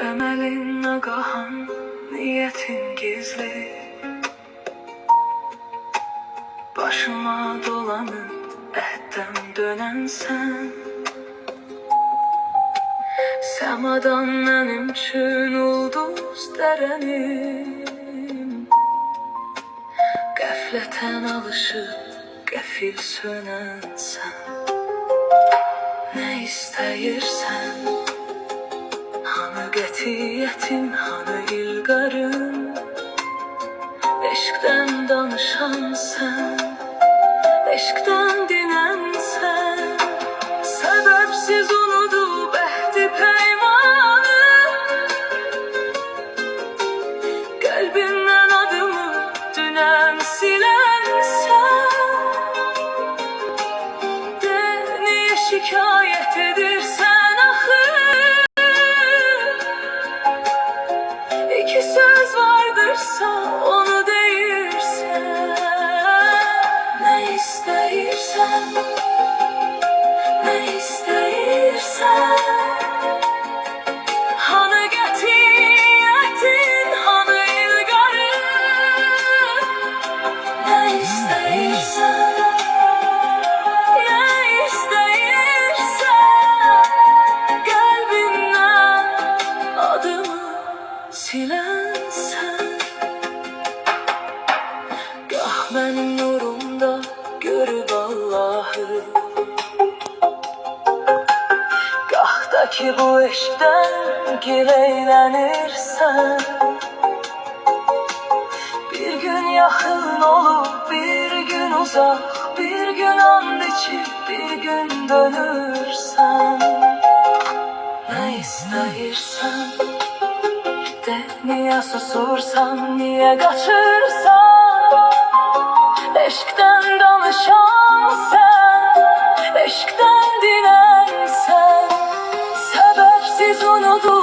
Emelin nagahan, niyetin gizli. Başıma dolanıp etten dönen sen. Semadan benim üçün ulduz derenim. Qəflətən alışıp qəfil sönən sen. Ne istəyirsən? Hanı qətiyyətin, hanı ilqarın? Eşqdən danışan sen, eşqdən dinən sen. Səbəbsiz unudub əhdi peymanı, qəlbindən adımı dünən silən sen. De niyə şikayət edirsən axı? İki söz vardırsa onu deyirsən. Ne istəyirsən? Ne istəyirsən? Hanı qətiyyətin, hanı ilqarın? Ne istəyirsən? Ne istəyirsən? Qəlbindən adımı silən sen. Gah mənim nurumda görüb Allahı, gah da ki bu eşqdən gileylənirsən. Bir gün yaxın olup bir gün uzak, bir gün and içip bir gün dönürsən. Ne istəyirsən? De niye susursan, niye kaçırsan? Eşkten danışan sen, eşkten dinen sen. Sebepsiz unudur